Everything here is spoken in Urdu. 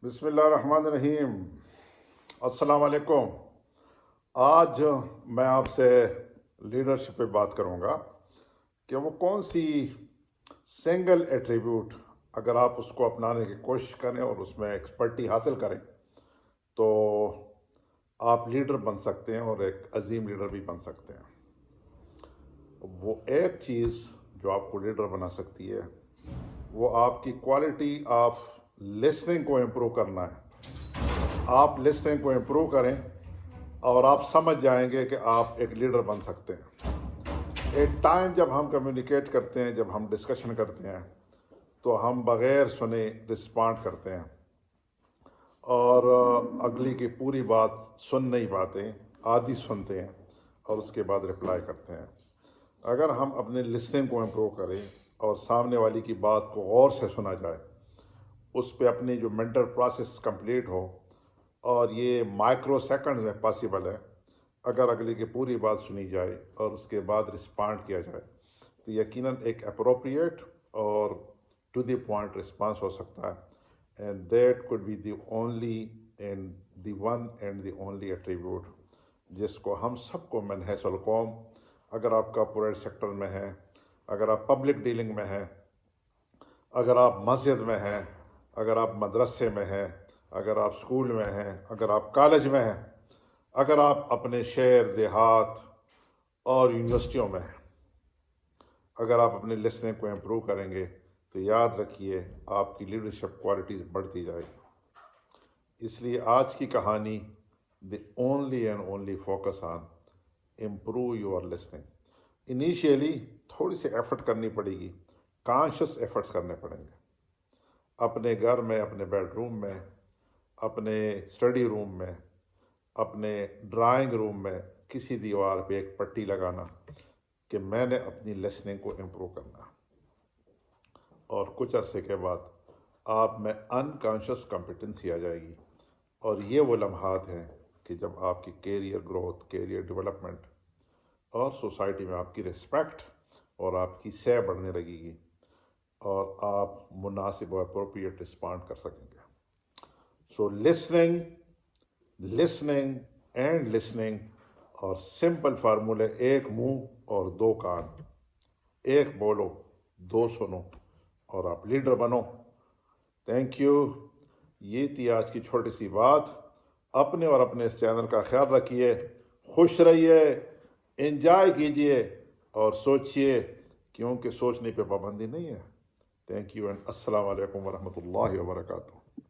بسم اللہ الرحمن الرحیم۔ السلام علیکم۔ آج میں آپ سے لیڈرشپ پہ بات کروں گا کہ وہ کون سی سنگل ایٹریبیوٹ اگر آپ اس کو اپنانے کی کوشش کریں اور اس میں ایکسپرٹی حاصل کریں تو آپ لیڈر بن سکتے ہیں اور ایک عظیم لیڈر بھی بن سکتے ہیں۔ وہ ایک چیز جو آپ کو لیڈر بنا سکتی ہے وہ آپ کی کوالٹی آف لسننگ کو امپروو کرنا ہے۔ آپ لسننگ کو امپروو کریں اور آپ سمجھ جائیں گے کہ آپ ایک لیڈر بن سکتے ہیں۔ ایک ٹائم جب ہم کمیونیکیٹ کرتے ہیں، جب ہم ڈسکشن کرتے ہیں تو ہم بغیر سنے رسپانڈ کرتے ہیں اور اگلی کی پوری بات سن نہیں پاتے، آدھی سنتے ہیں اور اس کے بعد رپلائی کرتے ہیں۔ اگر ہم اپنے لسننگ کو امپروو کریں اور سامنے والی کی بات کو غور سے سنا جائے، اس پہ اپنی جو مینٹل پروسیس کمپلیٹ ہو، اور یہ مائکرو سیکنڈ میں پاسبل ہے، اگر اگلے کی پوری بات سنی جائے اور اس کے بعد رسپانڈ کیا جائے تو یقیناً ایک اپروپریٹ اور ٹو دی پوائنٹ رسپانس ہو سکتا ہے۔ And that could be the only and the one and the only attribute جس کو ہم سب کو من حیث القوم، اگر آپ کارپوریٹ سیکٹر میں ہیں، اگر آپ پبلک ڈیلنگ میں ہیں، اگر آپ مسجد میں ہیں، اگر آپ مدرسے میں ہیں، اگر آپ اسکول میں ہیں، اگر آپ کالج میں ہیں، اگر آپ اپنے شہر دیہات اور یونیورسٹیوں میں ہیں، اگر آپ اپنے لسننگ کو امپروو کریں گے تو یاد رکھیے آپ کی لیڈرشپ کوالٹیز بڑھتی جائے گی۔ اس لیے آج کی کہانی دی only and only focus on improve your listening. Initially تھوڑی سی ایفرٹ کرنی پڑے گی، کانشیس ایفرٹس کرنے پڑیں گے، اپنے گھر میں، اپنے بیڈ روم میں، اپنے اسٹڈی روم میں، اپنے ڈرائنگ روم میں کسی دیوار پہ ایک پٹی لگانا کہ میں نے اپنی لسننگ کو امپروو کرنا، اور کچھ عرصے کے بعد آپ میں انکانشیس کمپیٹنسی آ جائے گی، اور یہ وہ لمحات ہیں کہ جب آپ کی کیریئر گروتھ، کیریئر ڈیولپمنٹ اور سوسائٹی میں آپ کی رسپیکٹ اور آپ کی سہ بڑھنے لگے گی اور آپ مناسب اور اپروپریٹ رسپانڈ کر سکیں گے۔ سو لسننگ اینڈ لسننگ، اور سمپل فارمولے، ایک منہ اور دو کان، ایک بولو دو سنو اور آپ لیڈر بنو۔ Thank you. یہ تھی آج کی چھوٹی سی بات۔ اپنے اور اپنے اس چینل کا خیال رکھیے، خوش رہیے، انجوائے کیجیے اور سوچیے، کیونکہ سوچنے پہ پابندی نہیں ہے۔ تھینک یو اینڈ السلام علیکم ورحمۃ اللہ وبرکاتہ۔